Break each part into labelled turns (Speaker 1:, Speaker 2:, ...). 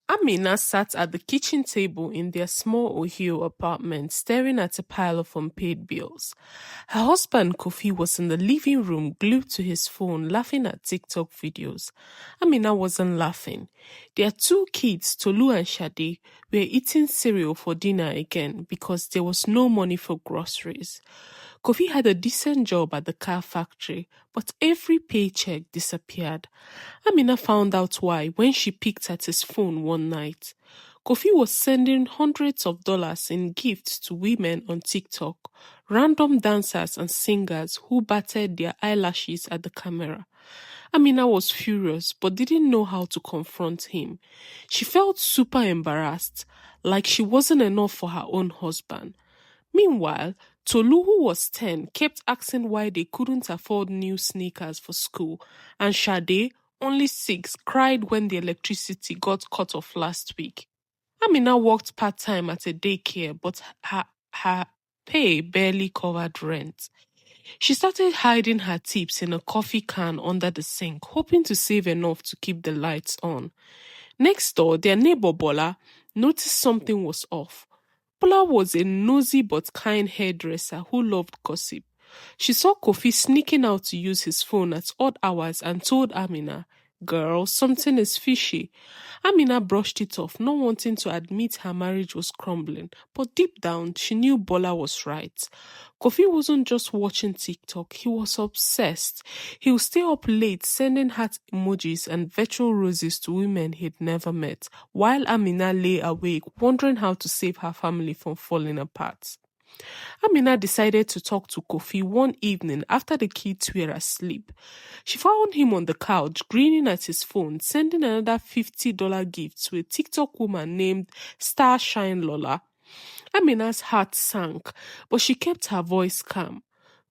Speaker 1: Amina sat at the kitchen table in their small Ohio apartment staring at a pile of unpaid bills. Her husband Kofi was in the living room glued to his phone laughing at TikTok videos. Amina wasn't laughing. Their two kids, Tolu and Shade, were eating cereal for dinner again because there was no money for groceries. Kofi had a decent job at the car factory, but every paycheck disappeared. Amina found out why when she picked at his phone one night. Kofi was sending hundreds of dollars in gifts to women on TikTok, random dancers and singers who batted their eyelashes at the camera. Amina was furious but didn't know how to confront him. She felt super embarrassed, like she wasn't enough for her own husband. Meanwhile, Tolu, who was 10, kept asking why they couldn't afford new sneakers for school, and Shade, only 6, cried when the electricity got cut off last week. Amina worked part-time at a daycare, but her pay barely covered rent. She started hiding her tips in a coffee can under the sink, hoping to save enough to keep the lights on. Next door, their neighbor Bola noticed something was off. Bola was a nosy but kind hairdresser who loved gossip. She saw Kofi sneaking out to use his phone at odd hours and told Amina, "Girl, something is fishy." Amina brushed it off, not wanting to admit her marriage was crumbling, but deep down, she knew Bola was right. Kofi wasn't just watching TikTok, he was obsessed. He would stay up late sending heart emojis and virtual roses to women he'd never met, while Amina lay awake wondering how to save her family from falling apart. Amina decided to talk to Kofi one evening after the kids were asleep. She found him on the couch, grinning at his phone, sending another $50 gift to a TikTok woman named Starshine Lola. Amina's heart sank, but she kept her voice calm.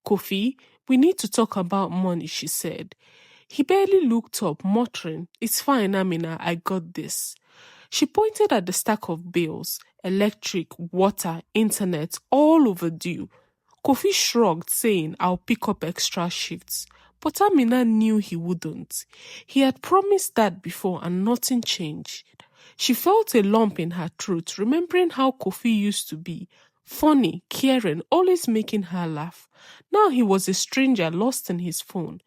Speaker 1: "Kofi, we need to talk about money," she said. He barely looked up, muttering, "It's fine, Amina, I got this." She pointed at the stack of bills, electric, water, internet, all overdue. Kofi shrugged, saying, "I'll pick up extra shifts." But Amina knew he wouldn't. He had promised that before and nothing changed. She felt a lump in her throat, remembering how Kofi used to be. Funny, caring, always making her laugh. Now he was a stranger lost in his phone.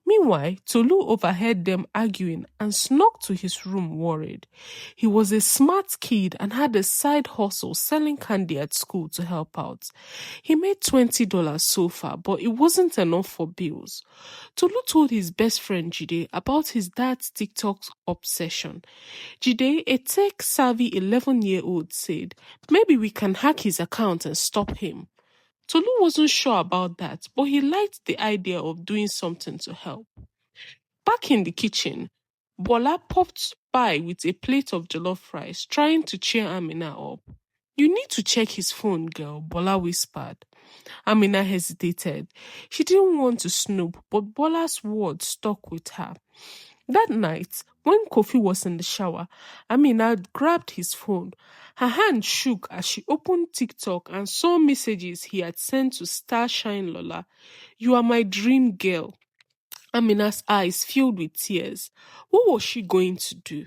Speaker 1: Meanwhile, Tolu overheard them arguing and snuck to his room worried. He was a smart kid and had a side hustle selling candy at school to help out. He made $20 so far, but it wasn't enough for bills. Tolu told his best friend Jide about his dad's TikTok obsession. Jide, a tech-savvy 11-year-old, said, "Maybe we can hack his account and stop him." Tolu wasn't sure about that, but he liked the idea of doing something to help. Back in the kitchen, Bola popped by with a plate of jollof rice, trying to cheer Amina up. "You need to check his phone, girl," Bola whispered. Amina hesitated. She didn't want to snoop, but Bola's words stuck with her. That night, when Kofi was in the shower, Amina grabbed his phone. Her hand shook as she opened TikTok and saw messages he had sent to Starshine Lola. "You are my dream girl." Amina's eyes filled with tears. What was she going to do?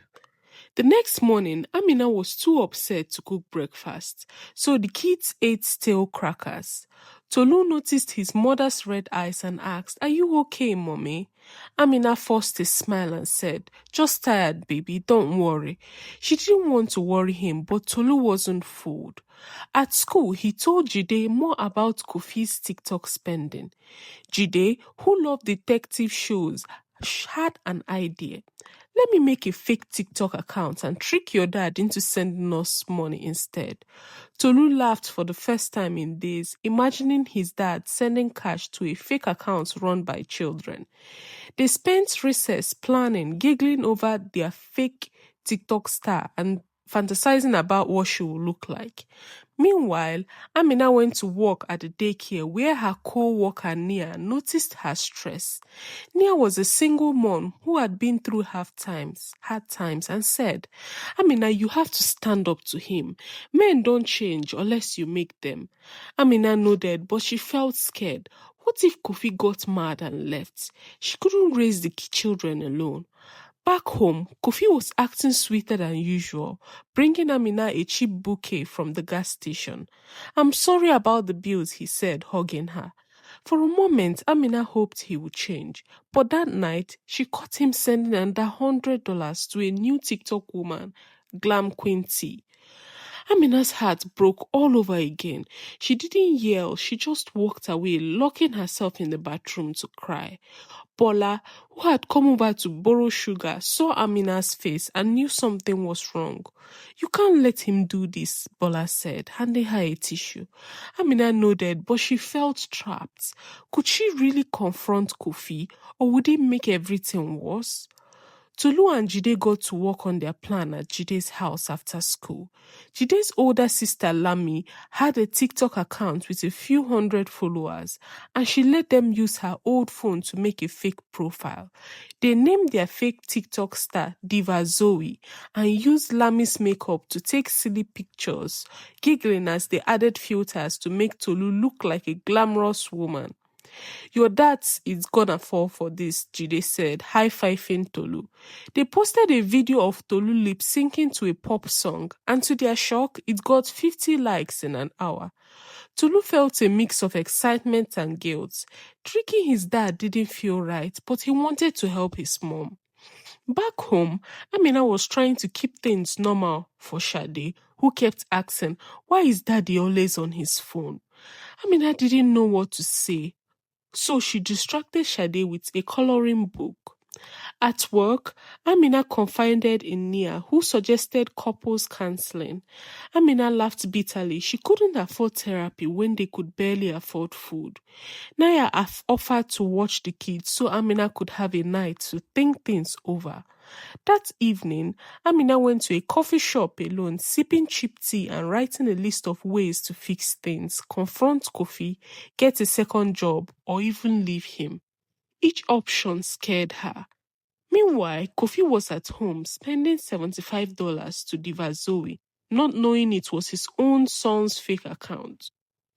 Speaker 1: The next morning, Amina was too upset to cook breakfast, so the kids ate stale crackers. Tolu noticed his mother's red eyes and asked, "Are you okay, Mommy?" Amina forced a smile and said, "Just tired, baby, don't worry." She didn't want to worry him, but Tolu wasn't fooled. At school, he told Jide more about Kofi's TikTok spending. Jide, who loved detective shows, had an idea. "Let me make a fake TikTok account and trick your dad into sending us money instead." Tolu laughed for the first time in days, imagining his dad sending cash to a fake account run by children. They spent recess planning, giggling over their fake TikTok star and fantasizing about what she would look like. Meanwhile, Amina went to work at the daycare where her co-worker Nia noticed her stress. Nia was a single mom who had been through hard times and said, "Amina, you have to stand up to him. Men don't change unless you make them." Amina nodded, but she felt scared. What if Kofi got mad and left? She couldn't raise the children alone. Back home, Kofi was acting sweeter than usual, bringing Amina a cheap bouquet from the gas station. "I'm sorry about the bills," he said, hugging her. For a moment, Amina hoped he would change, but that night, she caught him sending under $100 to a new TikTok woman, Glam Quinty. Amina's heart broke all over again. She didn't yell, she just walked away, locking herself in the bathroom to cry. Bola, who had come over to borrow sugar, saw Amina's face and knew something was wrong. "You can't let him do this," Bola said, handing her a tissue. Amina nodded, but she felt trapped. Could she really confront Kofi, or would it make everything worse? Tolu and Jide got to work on their plan at Jide's house after school. Jide's older sister Lami had a TikTok account with a few hundred followers, and she let them use her old phone to make a fake profile. They named their fake TikTok star Diva Zoe and used Lami's makeup to take silly pictures, giggling as they added filters to make Tolu look like a glamorous woman. "Your dad is gonna fall for this," Jide said, high-fiving Tolu. They posted a video of Tolu lip-syncing to a pop song, and to their shock, it got 50 likes in an hour. Tolu felt a mix of excitement and guilt. Tricking his dad didn't feel right, but he wanted to help his mom. Back home, Amina was trying to keep things normal for Shade, who kept asking, "Why is daddy always on his phone?" Amina didn't know what to say, so she distracted Shade with a coloring book. At work, Amina confided in Nia, who suggested couples counseling. Amina laughed bitterly. She couldn't afford therapy when they could barely afford food. Nia offered to watch the kids so Amina could have a night to think things over. That evening, Amina went to a coffee shop alone, sipping cheap tea and writing a list of ways to fix things, confront Kofi, get a second job, or even leave him. Each option scared her. Meanwhile, Kofi was at home spending $75 to Diva Zoe, not knowing it was his own son's fake account.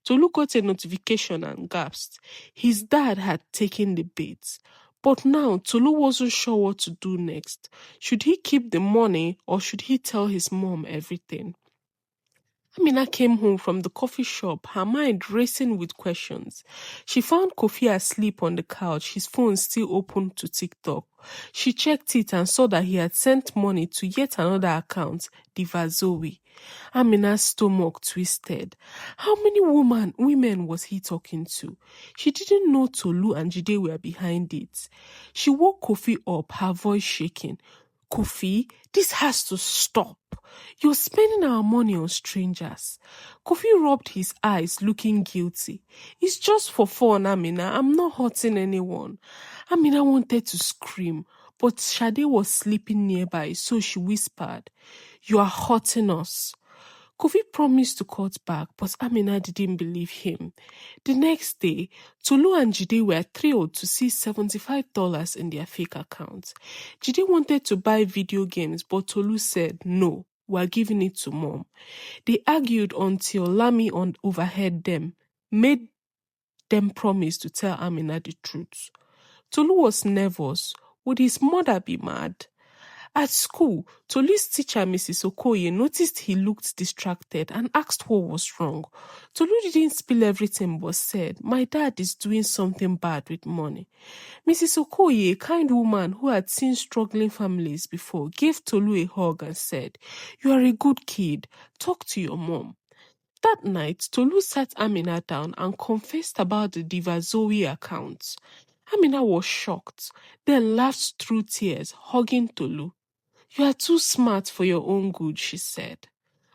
Speaker 1: Tolu got a notification and gasped. His dad had taken the bait. But now Tolu wasn't sure what to do next. Should he keep the money or should he tell his mom everything? Amina came home from the coffee shop, her mind racing with questions. She found Kofi asleep on the couch, his phone still open to TikTok. She checked it and saw that he had sent money to yet another account, Diva Zoe. Amina's stomach twisted. How many women was he talking to? She didn't know Tolu and Jide were behind it. She woke Kofi up, her voice shaking. "Kofi, this has to stop. You're spending our money on strangers." Kofi rubbed his eyes, looking guilty. "It's just for fun, Amina. I'm not hurting anyone." Amina wanted to scream, but Shade was sleeping nearby, so she whispered, "You are hurting us." Kofi promised to cut back, but Amina didn't believe him. The next day, Tolu and Jide were thrilled to see $75 in their fake account. Jide wanted to buy video games, but Tolu said, "No, we're giving it to mom." They argued until Lami overheard them, made them promise to tell Amina the truth. Tolu was nervous. Would his mother be mad? At school, Tolu's teacher, Mrs. Okoye, noticed he looked distracted and asked what was wrong. Tolu didn't spill everything but said, "My dad is doing something bad with money." Mrs. Okoye, a kind woman who had seen struggling families before, gave Tolu a hug and said, "You are a good kid. Talk to your mom." That night, Tolu sat Amina down and confessed about the Diva Zoe account. Amina was shocked, then laughed through tears, hugging Tolu. "You are too smart for your own good," she said.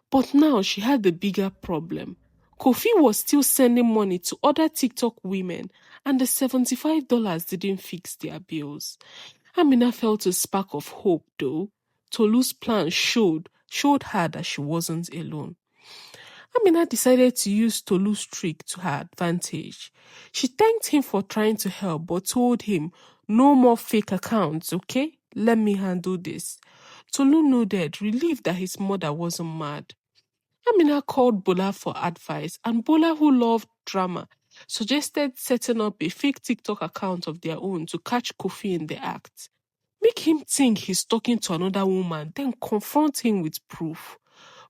Speaker 1: But now she had a bigger problem. Kofi was still sending money to other TikTok women, and the $75 didn't fix their bills. Amina felt a spark of hope, though. Tolu's plan showed her that she wasn't alone. Amina decided to use Tolu's trick to her advantage. She thanked him for trying to help, but told him, "No more fake accounts, okay? Let me handle this." Tolu nodded, relieved that his mother wasn't mad. Amina called Bola for advice, and Bola, who loved drama, suggested setting up a fake TikTok account of their own to catch Kofi in the act. Make him think he's talking to another woman, then confront him with proof.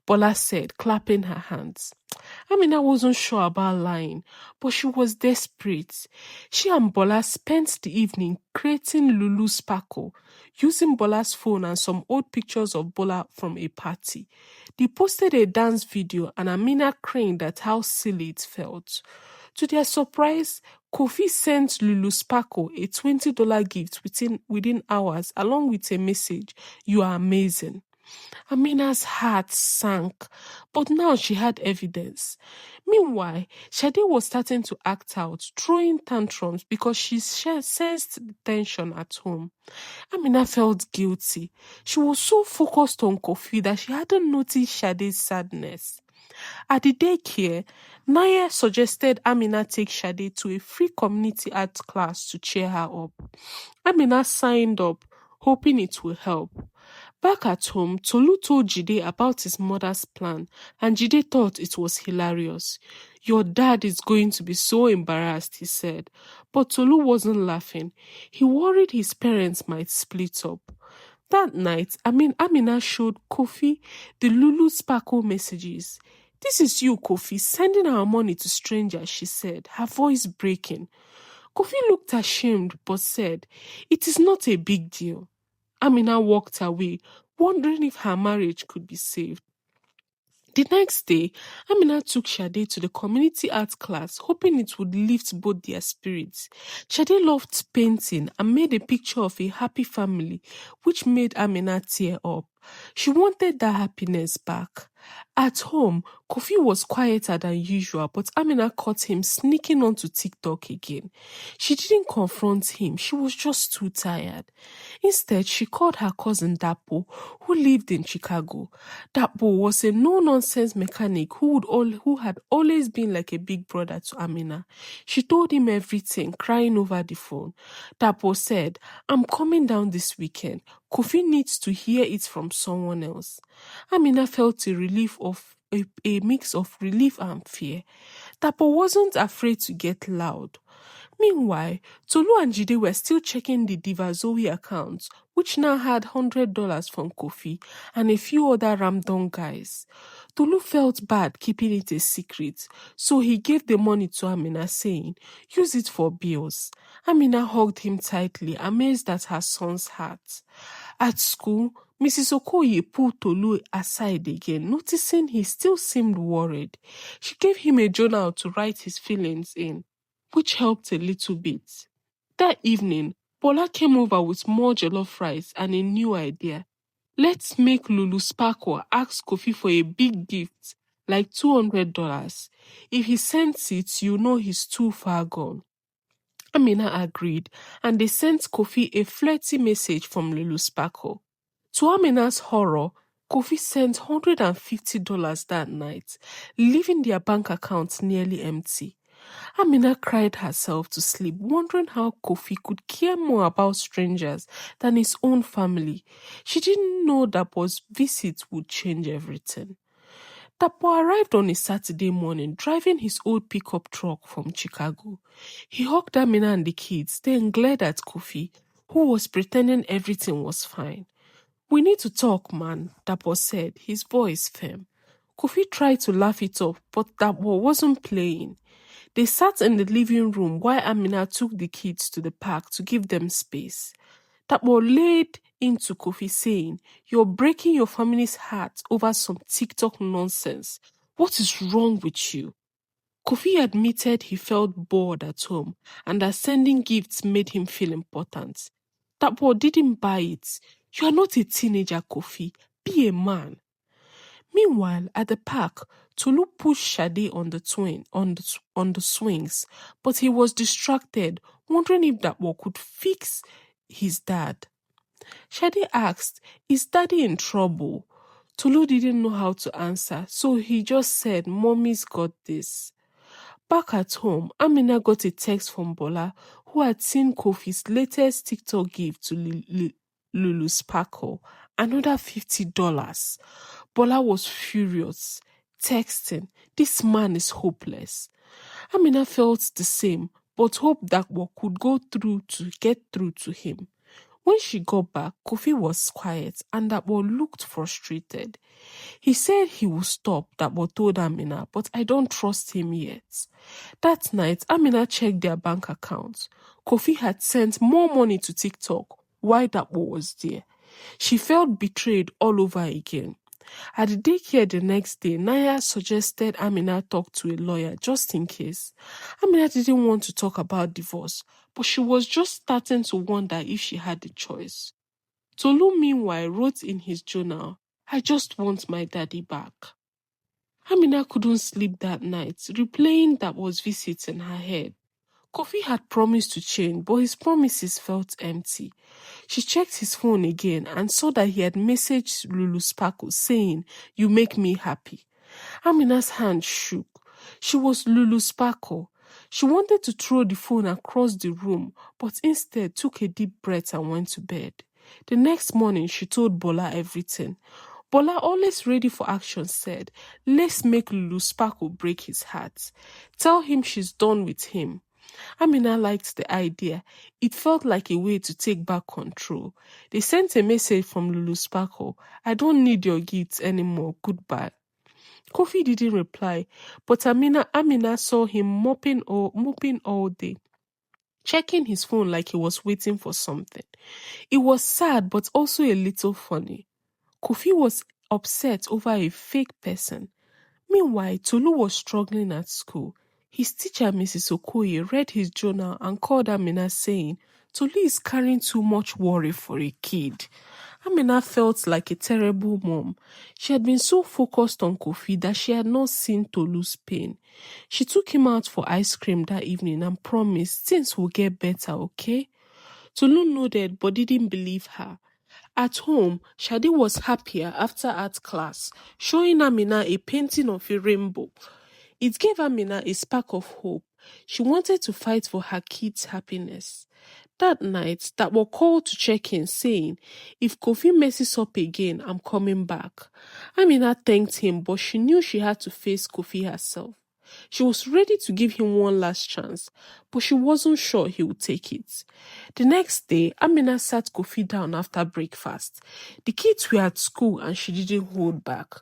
Speaker 1: Bola said, clapping her hands. Amina wasn't sure about lying, but she was desperate. She and Bola spent the evening creating Lulu Sparkle, using Bola's phone and some old pictures of Bola from a party. They posted a dance video and Amina crined at how silly it felt. To their surprise, Kofi sent Lulu Sparkle a $20 gift within hours along with a message, "You are amazing." Amina's heart sank, but now she had evidence. Meanwhile, Shade was starting to act out, throwing tantrums because she sensed the tension at home. Amina felt guilty. She was so focused on Kofi that she hadn't noticed Shade's sadness. At the daycare, Naya suggested Amina take Shade to a free community arts class to cheer her up. Amina signed up, hoping it will help. Back at home, Tolu told Jide about his mother's plan, and Jide thought it was hilarious. "Your dad is going to be so embarrassed," he said. But Tolu wasn't laughing. He worried his parents might split up. That night, Amina showed Kofi the Lulu Sparkle messages. "This is you, Kofi, sending our money to strangers," she said, her voice breaking. Kofi looked ashamed but said, "It is not a big deal." Amina walked away, wondering if her marriage could be saved. The next day, Amina took Shade to the community art class, hoping it would lift both their spirits. Shade loved painting and made a picture of a happy family, which made Amina tear up. She wanted that happiness back. At home, Kofi was quieter than usual, but Amina caught him sneaking onto TikTok again. She didn't confront him, she was just too tired. Instead, she called her cousin Dapo, who lived in Chicago. Dapo was a no-nonsense mechanic who had always been like a big brother to Amina. She told him everything, crying over the phone. Dapo said, "I'm coming down this weekend. Kofi needs to hear it from someone else." Amina felt a mix of relief and fear. Dapo wasn't afraid to get loud. Meanwhile, Tolu and Jide were still checking the Diva Zoe accounts, which now had $100 from Kofi and a few other random guys. Tolu felt bad keeping it a secret, so he gave the money to Amina, saying, "Use it for bills." Amina hugged him tightly, amazed at her son's heart. At school, Mrs. Okoye pulled Tolu aside again, noticing he still seemed worried. She gave him a journal to write his feelings in, which helped a little bit. That evening, Bola came over with more jollof rice and a new idea. "Let's make Lulu Sparkle ask Kofi for a big gift, like $200. If he sends it, you know he's too far gone." Amina agreed, and they sent Kofi a flirty message from Lulu Sparkle. To Amina's horror, Kofi sent $150 that night, leaving their bank account nearly empty. Amina cried herself to sleep, wondering how Kofi could care more about strangers than his own family. She didn't know Dapo's visit would change everything. Dapo arrived on a Saturday morning, driving his old pickup truck from Chicago. He hugged Amina and the kids, then glared at Kofi, who was pretending everything was fine. "We need to talk, man," Dapo said, his voice firm. Kofi tried to laugh it off, but Dapo wasn't playing. They sat in the living room while Amina took the kids to the park to give them space. Dapo laid into Kofi, saying, "You're breaking your family's heart over some TikTok nonsense. What is wrong with you?" Kofi admitted he felt bored at home and that sending gifts made him feel important. Dapo didn't buy it. "You are not a teenager, Kofi. Be a man." Meanwhile, at the park, Tolu pushed Shade on the swings, but he was distracted, wondering if Dapo could fix his dad. Shade asked, "Is Daddy in trouble?" Tolu didn't know how to answer, so he just said, "Mommy's got this." Back at home, Amina got a text from Bola, who had seen Kofi's latest TikTok gift to Lulu Sparkle, another $50. Bola was furious, texting, "This man is hopeless." Amina felt the same, but hoped that what could get through to him. When she got back, Kofi was quiet and Dapo looked frustrated. He said he would stop, Dapo told Amina, but I don't trust him yet. That night, Amina checked their bank accounts. Kofi had sent more money to TikTok while Dapo was there. She felt betrayed all over again. At the daycare the next day, Naya suggested Amina talk to a lawyer just in case. Amina didn't want to talk about divorce, but she was just starting to wonder if she had a choice. Tolu, meanwhile, wrote in his journal, I just want my daddy back. Amina couldn't sleep that night, replaying that was visit in her head. Kofi had promised to change, but his promises felt empty. She checked his phone again and saw that he had messaged Lulu Sparkle saying, you make me happy. Amina's hand shook. She was Lulu Sparkle. She wanted to throw the phone across the room, but instead took a deep breath and went to bed. The next morning, she told Bola everything. Bola, always ready for action, said, let's make Lulu Sparkle break his heart. Tell him she's done with him. Amina liked the idea. It felt like a way to take back control. They sent a message from Lulu Sparkle. I don't need your gifts anymore. Goodbye. Kofi didn't reply, but Amina saw him mopping all day, checking his phone like he was waiting for something. It was sad, but also a little funny. Kofi was upset over a fake person. Meanwhile, Tolu was struggling at school. His teacher, Mrs. Okoye, read his journal and called Amina saying, Tolu is carrying too much worry for a kid. Amina felt like a terrible mom. She had been so focused on Kofi that she had not seen Tolu's pain. She took him out for ice cream that evening and promised things will get better, okay? Tolu nodded but didn't believe her. At home, Shadi was happier after art class, showing Amina a painting of a rainbow. It gave Amina a spark of hope. She wanted to fight for her kids' happiness. That night, that were called to check in, saying, if Kofi messes up again, I'm coming back. Amina thanked him, but she knew she had to face Kofi herself. She was ready to give him one last chance, but she wasn't sure he would take it. The next day, Amina sat Kofi down after breakfast. The kids were at school and she didn't hold back.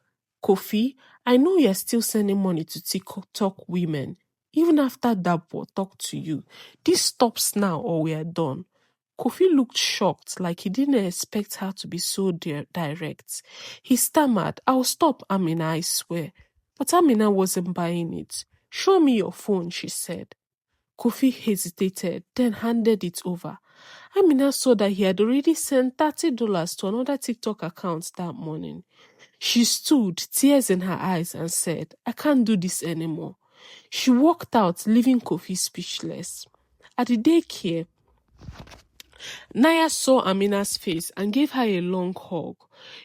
Speaker 1: Kofi, I know you're still sending money to TikTok women. Even after Dabo talked to you, this stops now or we are done. Kofi looked shocked, like he didn't expect her to be so direct. He stammered, I'll stop, Amina, I swear. But Amina wasn't buying it. Show me your phone, she said. Kofi hesitated, then handed it over. Amina saw that he had already sent $30 to another TikTok account that morning. She stood, tears in her eyes, and said, I can't do this anymore. She walked out, leaving Kofi speechless. At the daycare, Naya saw Amina's face and gave her a long hug.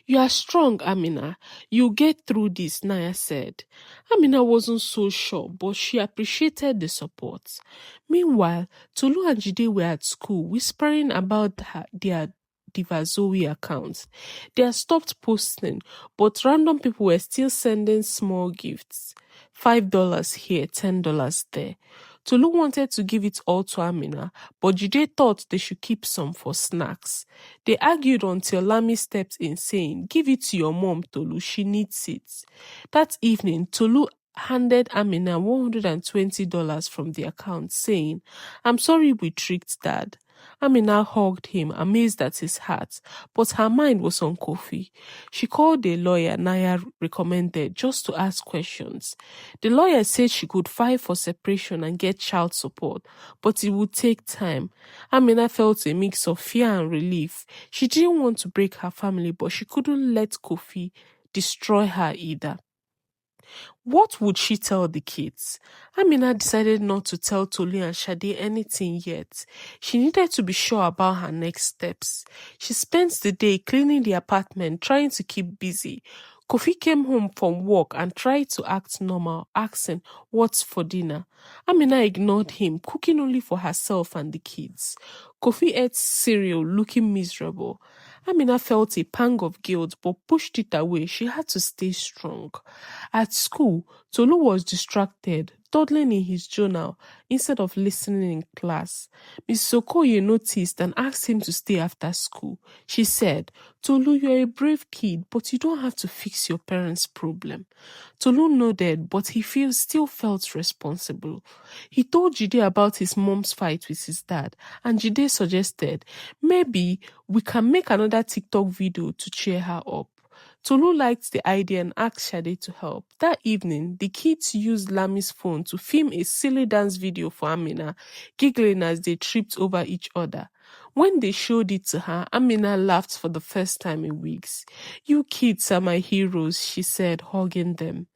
Speaker 1: You are strong, Amina. You'll get through this, Naya said. Amina wasn't so sure, but she appreciated the support. Meanwhile, Tolu and Jide were at school, whispering about their Divazoe accounts. They had stopped posting, but random people were still sending small gifts. $5 here, $10 there. Tolu wanted to give it all to Amina, but Jide thought they should keep some for snacks. They argued until Lami stepped in saying, give it to your mom, Tolu, she needs it. That evening, Tolu handed Amina $120 from the account, saying, I'm sorry we tricked Dad. Amina hugged him, amazed at his heart, but her mind was on Kofi. She called a lawyer Naya recommended just to ask questions. The lawyer said she could file for separation and get child support, but it would take time. Amina felt a mix of fear and relief. She didn't want to break her family, but she couldn't let Kofi destroy her either. What would she tell the kids? Amina decided not to tell Tolu and Shade anything yet. She needed to be sure about her next steps. She spent the day cleaning the apartment, trying to keep busy. Kofi came home from work and tried to act normal, asking, what's for dinner? Amina ignored him, cooking only for herself and the kids. Kofi ate cereal, looking miserable. Amina felt a pang of guilt but pushed it away. She had to stay strong. At school, Tolu was distracted, dawdling in his journal instead of listening in class. Mrs. Okoye noticed and asked him to stay after school. She said, Tolu, you're a brave kid, but you don't have to fix your parents' problem. Tolu nodded, but he still felt responsible. He told Jide about his mom's fight with his dad, and Jide suggested, maybe we can make another TikTok video to cheer her up. Tolu liked the idea and asked Shade to help. That evening, the kids used Lami's phone to film a silly dance video for Amina, giggling as they tripped over each other. When they showed it to her, Amina laughed for the first time in weeks. You kids are my heroes, she said, hugging them.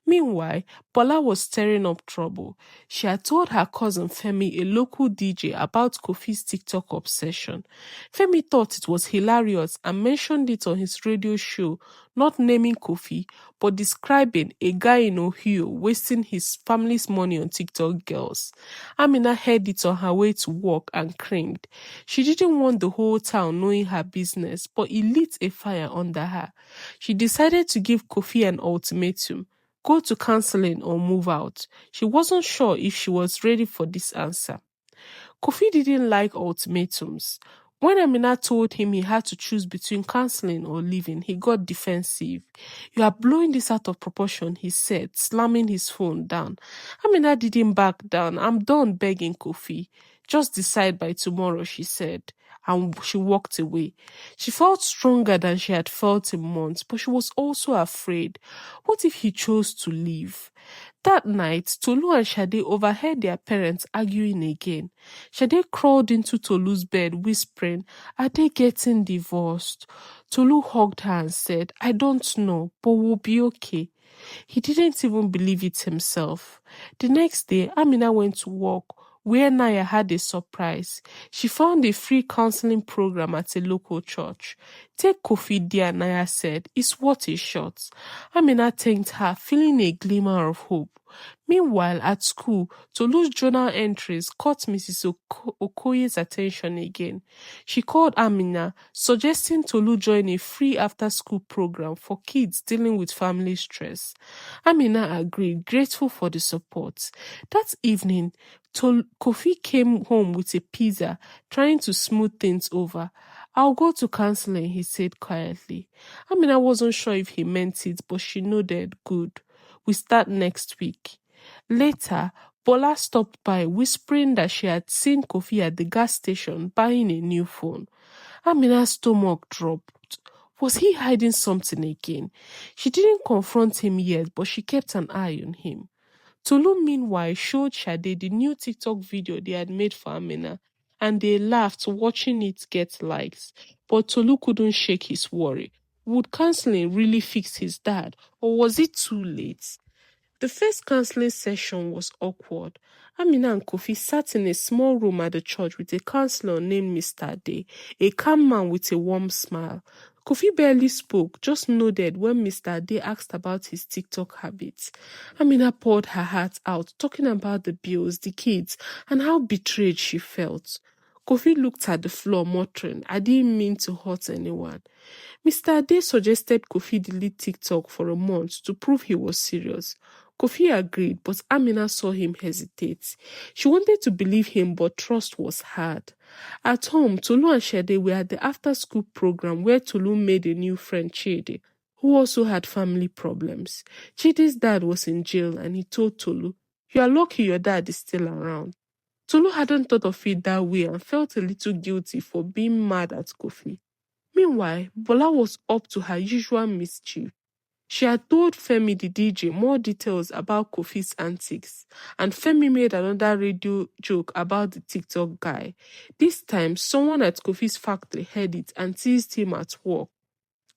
Speaker 1: Meanwhile, Bola was stirring up trouble. She had told her cousin Femi, a local DJ, about Kofi's TikTok obsession. Femi thought it was hilarious and mentioned it on his radio show, not naming Kofi, but describing a guy in Ohio wasting his family's money on TikTok girls. Amina heard it on her way to work and cringed. She didn't want the whole town knowing her business, but it lit a fire under her. She decided to give Kofi an ultimatum. Go to counseling or move out. She wasn't sure if she was ready for this answer. Kofi didn't like ultimatums. When Amina told him he had to choose between counseling or leaving, he got defensive. You are blowing this out of proportion, he said, slamming his phone down. Amina didn't back down. I'm done begging Kofi. Just decide by tomorrow, she said. And she walked away. She felt stronger than she had felt in months, but she was also afraid. What if he chose to leave? That night, Tolu and Shade overheard their parents arguing again. Shade crawled into Tolu's bed, whispering, "Are they getting divorced?" Tolu hugged her and said, "I don't know, but we'll be okay." He didn't even believe it himself. The next day, Amina went to work, where Naya had a surprise. She found a free counseling program at a local church. Take Kofi there, Naya said. It's worth a shot. Amina thanked her, feeling a glimmer of hope. Meanwhile, at school, Tolu's journal entries caught Mrs. Okoye's attention again. She called Amina, suggesting Tolu join a free after-school program for kids dealing with family stress. Amina agreed, grateful for the support. That evening, Kofi came home with a pizza, trying to smooth things over. I'll go to counseling, he said quietly. Amina wasn't sure if he meant it, but she nodded. Good. We start next week. Later, Bola stopped by, whispering that she had seen Kofi at the gas station buying a new phone. Amina's stomach dropped. Was he hiding something again? She didn't confront him yet, but she kept an eye on him. Tolu, meanwhile, showed Shade the new TikTok video they had made for Amina, and they laughed watching it get likes. But Tolu couldn't shake his worry. Would counseling really fix his dad, or was it too late? The first counseling session was awkward. Amina and Kofi sat in a small room at the church with a counselor named Mr. Ade, a calm man with a warm smile. Kofi barely spoke, just nodded when Mr. Ade asked about his TikTok habits. Amina poured her heart out, talking about the bills, the kids, and how betrayed she felt. Kofi looked at the floor, muttering, "I didn't mean to hurt anyone." Mr. Ade suggested Kofi delete TikTok for a month to prove he was serious. Kofi agreed, but Amina saw him hesitate. She wanted to believe him, but trust was hard. At home, Tolu and Shade were at the after-school program where Tolu made a new friend, Chidi, who also had family problems. Chidi's dad was in jail, and he told Tolu, "You are lucky your dad is still around." Tolu hadn't thought of it that way and felt a little guilty for being mad at Kofi. Meanwhile, Bola was up to her usual mischief. She had told Femi the DJ more details about Kofi's antics, and Femi made another radio joke about the TikTok guy. This time, someone at Kofi's factory heard it and teased him at work.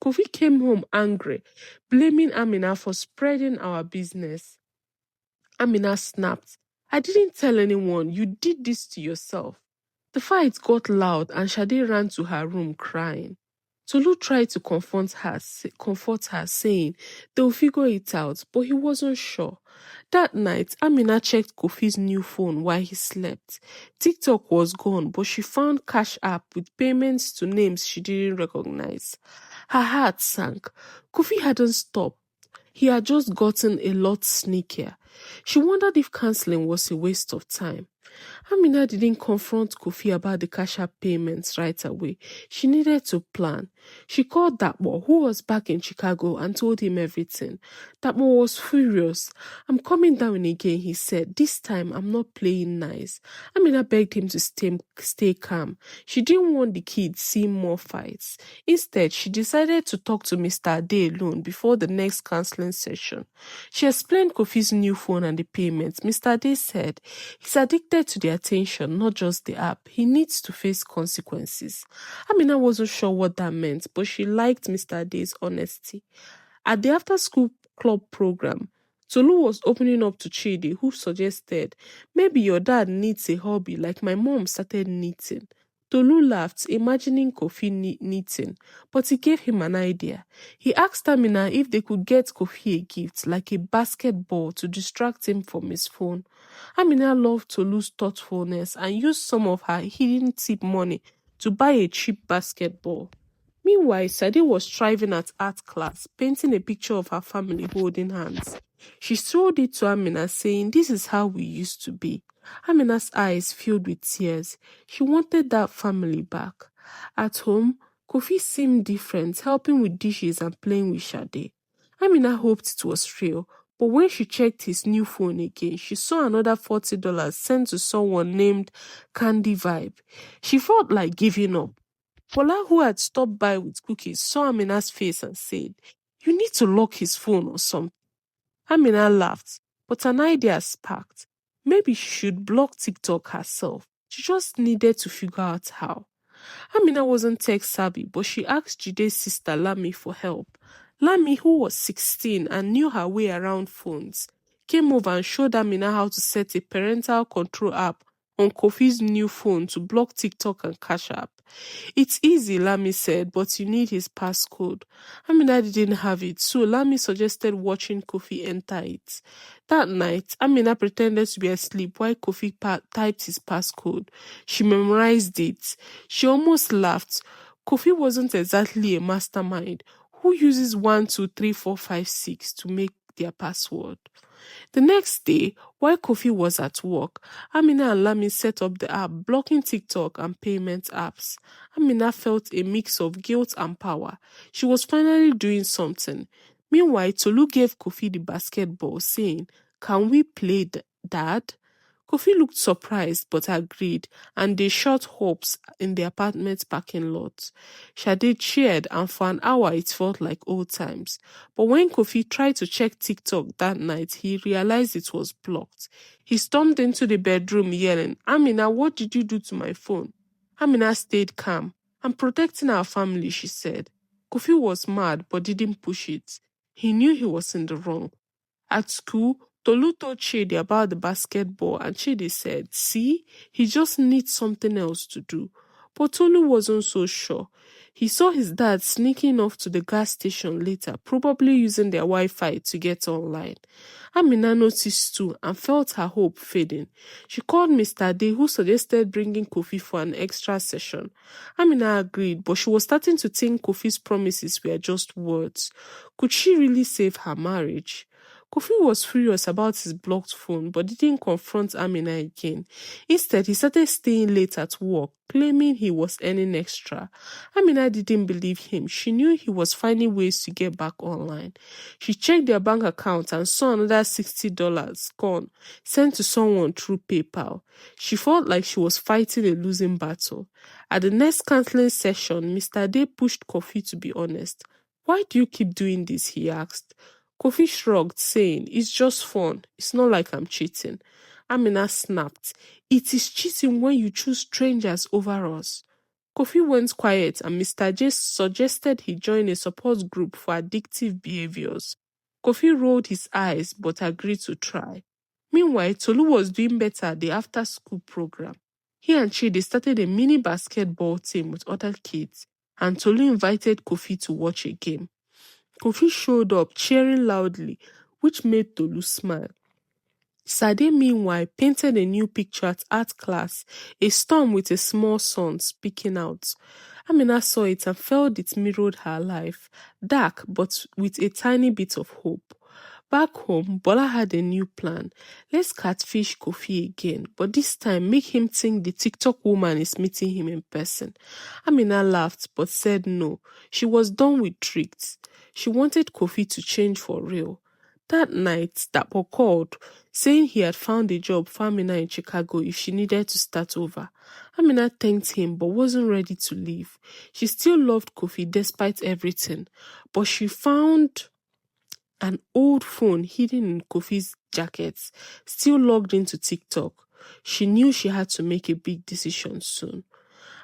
Speaker 1: Kofi came home angry, blaming Amina for spreading our business. Amina snapped, "I didn't tell anyone. You did this to yourself." The fight got loud and Shade ran to her room crying. Tolu tried to comfort her, saying they'll figure it out, but he wasn't sure. That night, Amina checked Kofi's new phone while he slept. TikTok was gone, but she found Cash App with payments to names she didn't recognize. Her heart sank. Kofi hadn't stopped. He had just gotten a lot sneakier. She wondered if counseling was a waste of time. Amina didn't confront Kofi about the cash app payments right away. She needed to plan. She called Dapo, who was back in Chicago, and told him everything. Dapo was furious. "I'm coming down again," he said. "This time I'm not playing nice." Amina begged him to stay calm. She didn't want the kids seeing more fights. Instead, she decided to talk to Mr. Ade alone before the next counseling session. She explained Kofi's new phone and the payments. Mr. Ade said he's addicted to the attention, not just the app. He needs to face consequences. Amina wasn't sure what that meant, but she liked Mr. Ade's honesty. At the after-school club program, Tolu was opening up to Chidi, who suggested, "Maybe your dad needs a hobby like my mom started knitting." Tolu laughed, imagining Kofi knitting, but he gave him an idea. He asked Amina if they could get Kofi a gift, like a basketball, to distract him from his phone. Amina loved Tolu's thoughtfulness and used some of her hidden tip money to buy a cheap basketball. Meanwhile, Sade was striving at art class, painting a picture of her family holding hands. She showed it to Amina, saying, "This is how we used to be." Amina's eyes filled with tears. She wanted that family back. At home, Kofi seemed different, helping with dishes and playing with Sade. Amina hoped it was real, but when she checked his new phone again, she saw another $40 sent to someone named Candy Vibe. She felt like giving up. Paula, who had stopped by with cookies, saw Amina's face and said, "You need to lock his phone or something." Amina laughed, but an idea sparked. Maybe she should block TikTok herself. She just needed to figure out how. Amina wasn't tech savvy, but she asked Jide's sister Lami for help. Lami, who was 16 and knew her way around phones, came over and showed Amina how to set a parental control app on Kofi's new phone to block TikTok and Cash App. "It's easy," Lami said, "but you need his passcode." Amina didn't have it, so Lami suggested watching Kofi enter it. That night, Amina pretended to be asleep while Kofi typed his passcode. She memorized it. She almost laughed. Kofi wasn't exactly a mastermind. Who uses 1, 2, 3, 4, 5, 6 to make their password? The next day, while Kofi was at work, Amina and Lami set up the app blocking TikTok and payment apps. Amina felt a mix of guilt and power. She was finally doing something. Meanwhile, Tolu gave Kofi the basketball, saying, "Can we play, Dad?" Kofi looked surprised but agreed, and they shot hopes in the apartment parking lot. Sade cheered, and for an hour it felt like old times. But when Kofi tried to check TikTok that night, he realized it was blocked. He stormed into the bedroom yelling, "Amina, what did you do to my phone?" Amina stayed calm. "I'm protecting our family," she said. Kofi was mad but didn't push it. He knew he was in the wrong. At school, Tolu told Chidi about the basketball, and Chidi said, "See, he just needs something else to do." But Tolu wasn't so sure. He saw his dad sneaking off to the gas station later, probably using their Wi-Fi to get online. Amina noticed too and felt her hope fading. She called Mr. Ade, who suggested bringing Kofi for an extra session. Amina agreed, but she was starting to think Kofi's promises were just words. Could she really save her marriage? Kofi was furious about his blocked phone but didn't confront Amina again. Instead, he started staying late at work, claiming he was earning extra. Amina didn't believe him. She knew he was finding ways to get back online. She checked their bank account and saw another $60 gone, sent to someone through PayPal. She felt like she was fighting a losing battle. At the next counseling session, Mr. Ade pushed Kofi to be honest. "Why do you keep doing this?" he asked. Kofi shrugged, saying, "It's just fun. It's not like I'm cheating." Amina snapped, "It is cheating when you choose strangers over us." Kofi went quiet and Mr. J suggested he join a support group for addictive behaviors. Kofi rolled his eyes but agreed to try. Meanwhile, Tolu was doing better at the after-school program. He and Chidi started a mini basketball team with other kids, and Tolu invited Kofi to watch a game. Kofi showed up, cheering loudly, which made Tolu smile. Sade, meanwhile, painted a new picture at art class, a storm with a small sun speaking out. Amina saw it and felt it mirrored her life, dark but with a tiny bit of hope. Back home, Bola had a new plan. Let's catfish Kofi again, but this time make him think the TikTok woman is meeting him in person. Amina laughed but said no. She was done with tricks. She wanted Kofi to change for real. That night, Dapo called, saying he had found a job for Amina in Chicago if she needed to start over. Amina thanked him but wasn't ready to leave. She still loved Kofi despite everything, but she found an old phone hidden in Kofi's jacket, still logged into TikTok. She knew she had to make a big decision soon.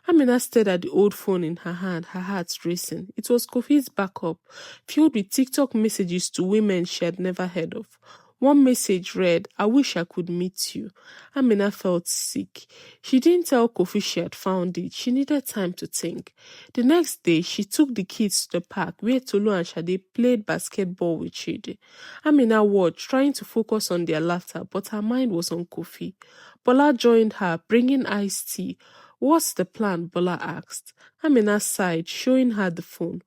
Speaker 1: Amina stared at the old phone in her hand, her heart racing. It was Kofi's backup, filled with TikTok messages to women she had never heard of. One message read, "I wish I could meet you." Amina felt sick. She didn't tell Kofi she had found it. She needed time to think. The next day, she took the kids to the park where Tolu and Shade played basketball with Chidi. Amina watched, trying to focus on their laughter, but her mind was on Kofi. Bola joined her, bringing iced tea. "What's the plan?" Bola asked. Amina sighed, showing her the phone.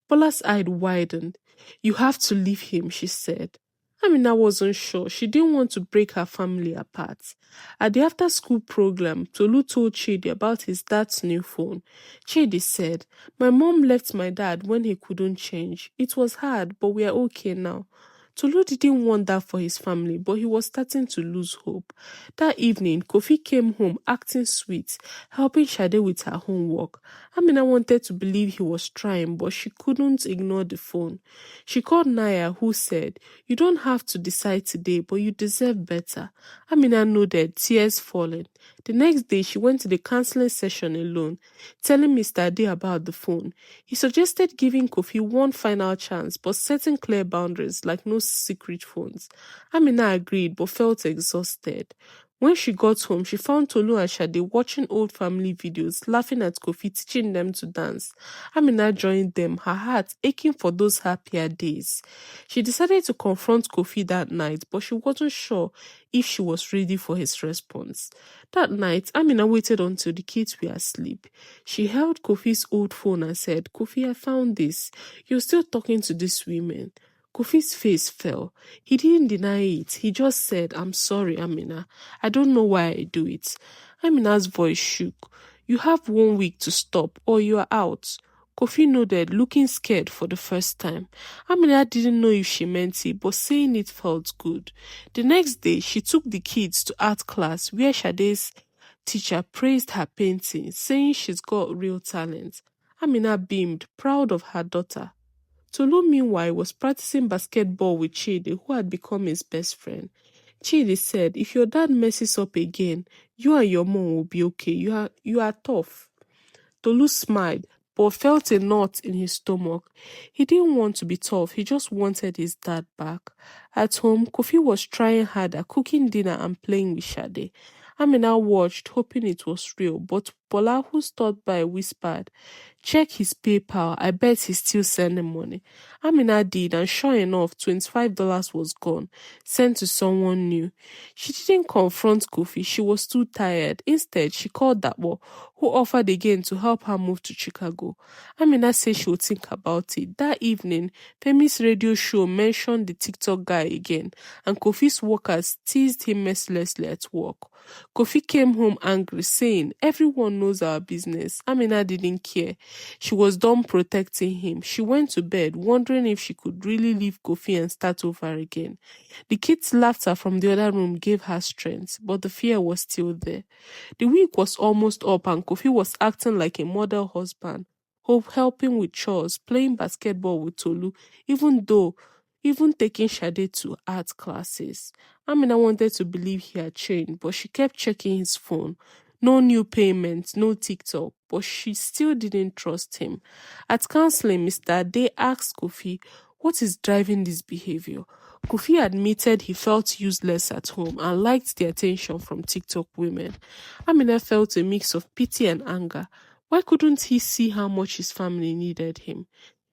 Speaker 1: Bola's eye widened. "You have to leave him," she said. Amina wasn't sure. She didn't want to break her family apart. At the after-school program, Tolu told Chidi about his dad's new phone. Chidi said, "My mom left my dad when he couldn't change. It was hard, but we are okay now." Tolu didn't want that for his family, but he was starting to lose hope. That evening, Kofi came home acting sweet, helping Shade with her homework. Amina wanted to believe he was trying, but she couldn't ignore the phone. She called Naya, who said, "You don't have to decide today, but you deserve better." Amina nodded, tears falling. The next day, she went to the counseling session alone, telling Mr. Ade about the phone. He suggested giving Kofi one final chance, but setting clear boundaries, like no secret phones. Amina agreed, but felt exhausted. When she got home, she found Tolu and Shade watching old family videos, laughing at Kofi, teaching them to dance. Amina joined them, her heart aching for those happier days. She decided to confront Kofi that night, but she wasn't sure if she was ready for his response. That night, Amina waited until the kids were asleep. She held Kofi's old phone and said, "Kofi, I found this. You're still talking to these women." Kofi's face fell. He didn't deny it. He just said, "I'm sorry, Amina. I don't know why I do it." Amina's voice shook. "You have 1 week to stop or you are out." Kofi nodded, looking scared for the first time. Amina didn't know if she meant it, but saying it felt good. The next day, she took the kids to art class where Shade's teacher praised her painting, saying she's got real talent. Amina beamed, proud of her daughter. Tolu, meanwhile, was practicing basketball with Chidi, who had become his best friend. Chidi said, "If your dad messes up again, you and your mom will be okay. You are tough." Tolu smiled, but felt a knot in his stomach. He didn't want to be tough, he just wanted his dad back. At home, Kofi was trying hard at cooking dinner and playing with Shade. Amina watched, hoping it was real, but Bola, who stood by, whispered, "Check his PayPal, I bet he's still sending money." Amina did, and sure enough, $25 was gone, sent to someone new. She didn't confront Kofi, she was too tired. Instead, she called Dapo, who offered again to help her move to Chicago. Amina said she would think about it. That evening, Femi's radio show mentioned the TikTok guy again, and Kofi's workers teased him mercilessly at work. Kofi came home angry, saying, "Everyone knows our business." Amina didn't care. She was done protecting him. She went to bed, wondering if she could really leave Kofi and start over again. The kids' laughter from the other room gave her strength, but the fear was still there. The week was almost up and Kofi was acting like a model husband, helping with chores, playing basketball with Tolu, even taking Shade to art classes. Amina wanted to believe he had changed, but she kept checking his phone. No new payments, no TikTok, but she still didn't trust him. At counseling, Mr. Ade asked Kofi, "What is driving this behavior?" Kofi admitted he felt useless at home and liked the attention from TikTok women. Amina felt a mix of pity and anger. Why couldn't he see how much his family needed him?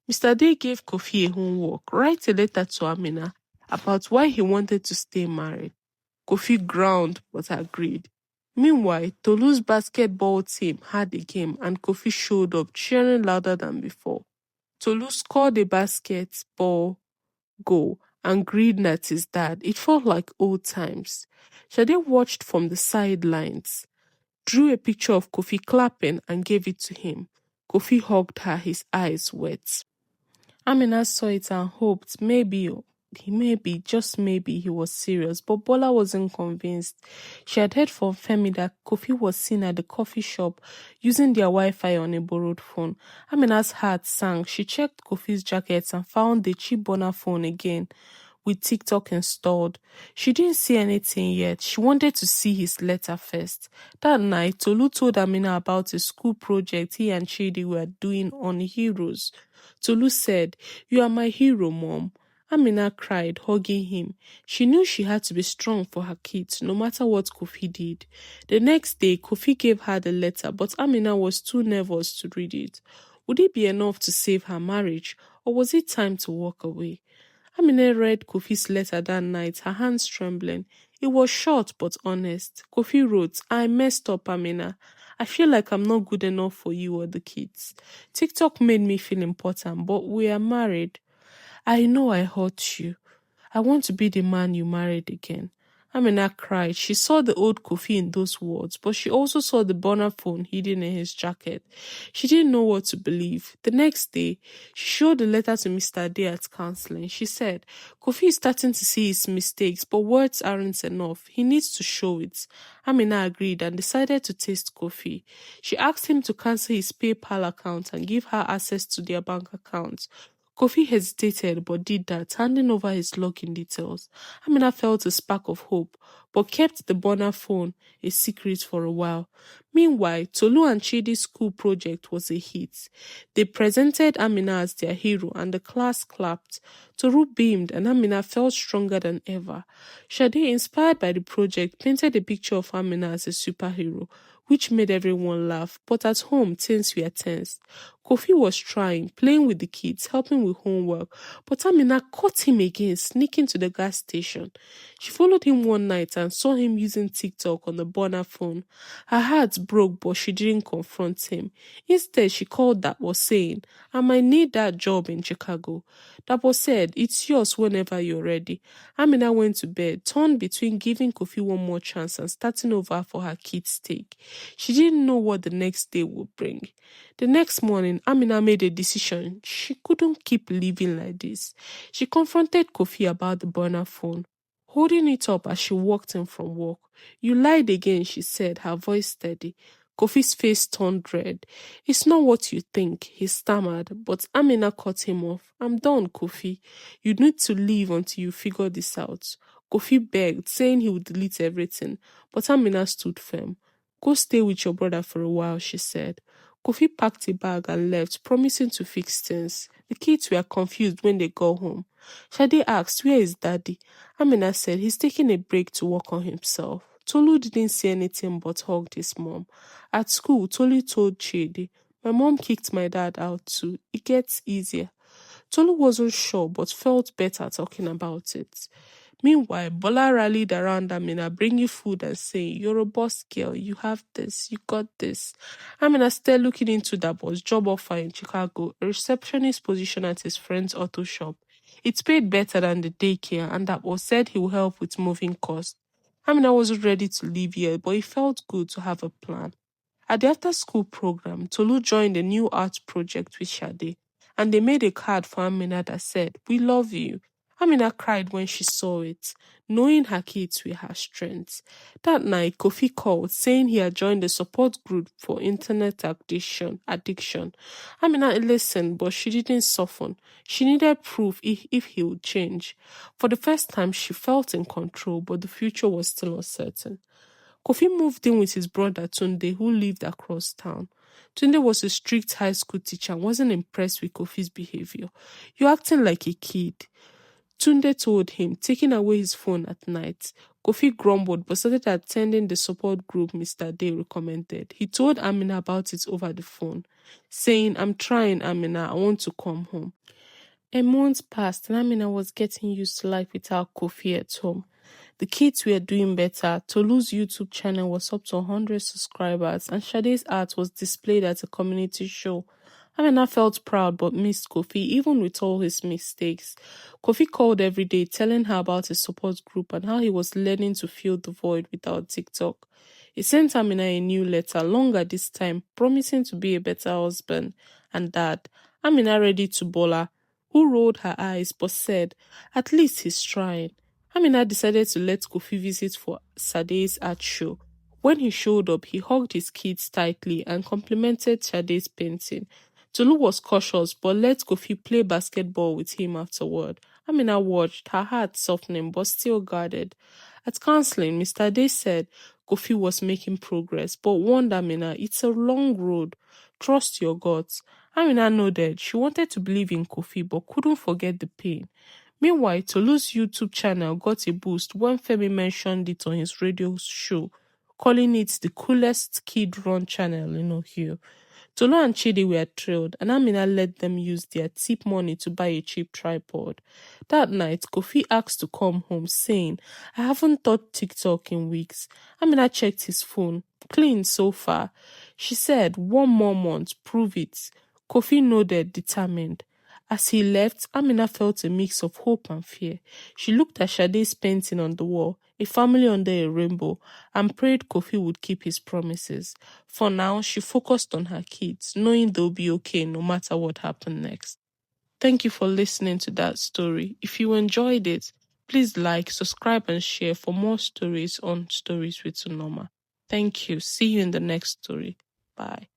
Speaker 1: Mr. Day gave Kofi a homework, write a letter to Amina about why he wanted to stay married. Kofi ground but agreed. Meanwhile, Tolu's basketball team had a game and Kofi showed up cheering louder than before. Tolu scored a basketball go and grinned at his dad. It felt like old times. Shade watched from the sidelines, drew a picture of Kofi clapping and gave it to him. Kofi hugged her, his eyes wet. Amina saw it and hoped just maybe he was serious, but Bola wasn't convinced. She had heard from Femi that Kofi was seen at the coffee shop using their Wi-Fi on a borrowed phone. Amina's heart sank. She checked Kofi's jackets and found the cheap burner phone again, with TikTok installed. She didn't see anything yet. She wanted to see his letter first. That night, Tolu told Amina about a school project he and Chidi were doing on heroes. Tolu said, "You are my hero, Mom." Amina cried, hugging him. She knew she had to be strong for her kids, no matter what Kofi did. The next day, Kofi gave her the letter, but Amina was too nervous to read it. Would it be enough to save her marriage, or was it time to walk away? Amina read Kofi's letter that night, her hands trembling. It was short but honest. Kofi wrote, "I messed up, Amina. I feel like I'm not good enough for you or the kids. TikTok made me feel important, but we are married. I know I hurt you. I want to be the man you married again." Amina cried. She saw the old Kofi in those words, but she also saw the burner phone hidden in his jacket. She didn't know what to believe. The next day, she showed the letter to Mr. Day at counseling. She said, "Kofi is starting to see his mistakes, but words aren't enough. He needs to show it." Amina agreed and decided to test Kofi. She asked him to cancel his PayPal account and give her access to their bank account. Kofi hesitated but did that, handing over his login details. Amina felt a spark of hope, but kept the burner phone a secret for a while. Meanwhile, Tolu and Chidi's school project was a hit. They presented Amina as their hero and the class clapped. Toru beamed and Amina felt stronger than ever. Shade, inspired by the project, painted a picture of Amina as a superhero, which made everyone laugh, but at home, things were tense. Kofi was trying, playing with the kids, helping with homework, but Amina caught him again, sneaking to the gas station. She followed him one night and saw him using TikTok on the burner phone. Her heart broke, but she didn't confront him. Instead, she called Dapo, saying, "I might need that job in Chicago." Dapo said, "It's yours whenever you're ready." Amina went to bed, torn between giving Kofi one more chance and starting over for her kids' sake. She didn't know what the next day would bring. The next morning, Amina made a decision. She couldn't keep living like this. She confronted Kofi about the burner phone, holding it up as she walked in from work. "You lied again," she said, her voice steady. Kofi's face turned red. "It's not what you think," he stammered, but Amina cut him off. "I'm done, Kofi. You need to leave until you figure this out." Kofi begged, saying he would delete everything, but Amina stood firm. "Go stay with your brother for a while," she said. Kofi packed a bag and left, promising to fix things. The kids were confused when they got home. Shade asked, "Where is Daddy?" Amina said, "He's taking a break to work on himself." Tolu didn't say anything but hugged his mom. At school, Tolu told Chidi, "My mom kicked my dad out too. It gets easier." Tolu wasn't sure but felt better talking about it. Meanwhile, Bola rallied around Amina, bringing food and saying, "You're a boss girl, you have this, you got this." Amina started looking into Dabo's job offer in Chicago, a receptionist position at his friend's auto shop. It paid better than the daycare, and Dabo said he would help with moving costs. Amina wasn't ready to leave yet, but it felt good to have a plan. At the after-school program, Tolu joined a new art project with Shade, and they made a card for Amina that said, "We love you." Amina cried when she saw it, knowing her kids were her strength. That night, Kofi called, saying he had joined a support group for internet addiction. Amina listened, but she didn't soften. She needed proof if he would change. For the first time, she felt in control, but the future was still uncertain. Kofi moved in with his brother Tunde, who lived across town. Tunde was a strict high school teacher and wasn't impressed with Kofi's behavior. "You're acting like a kid," Tunde told him, taking away his phone at night. Kofi grumbled but started attending the support group Mr. Day recommended. He told Amina about it over the phone, saying, "I'm trying, Amina. I want to come home." A month passed and Amina was getting used to life without Kofi at home. The kids were doing better. Tolu's YouTube channel was up to 100 subscribers and Shade's art was displayed at a community show. Amina felt proud but missed Kofi even with all his mistakes. Kofi called every day telling her about his support group and how he was learning to fill the void without TikTok. He sent Amina a new letter, longer this time, promising to be a better husband and dad. Amina ready to bola, who rolled her eyes but said, at least he's trying. Amina decided to let Kofi visit for Sade's art show. When he showed up, he hugged his kids tightly and complimented Sade's painting. Tolu was cautious but let Kofi play basketball with him afterward. Amina watched, her heart softening but still guarded. At counseling, Mr. Day said Kofi was making progress but warned Amina it's a long road. Trust your guts. Amina nodded. She wanted to believe in Kofi but couldn't forget the pain. Meanwhile, Tolu's YouTube channel got a boost when Femi mentioned it on his radio show, calling it the coolest kid-run channel in Ohio. Tolu and Chidi were thrilled, and Amina let them use their tip money to buy a cheap tripod. That night, Kofi asked to come home, saying, I haven't thought TikTok in weeks. Amina checked his phone. Clean so far. She said, 1 more month, prove it. Kofi nodded, determined. As he left, Amina felt a mix of hope and fear. She looked at Sade's painting on the wall, a family under a rainbow, and prayed Kofi would keep his promises. For now, she focused on her kids, knowing they'll be okay no matter what happened next. Thank you for listening to that story. If you enjoyed it, please like, subscribe, and share for more stories on Stories with Sonoma. Thank you. See you in the next story. Bye.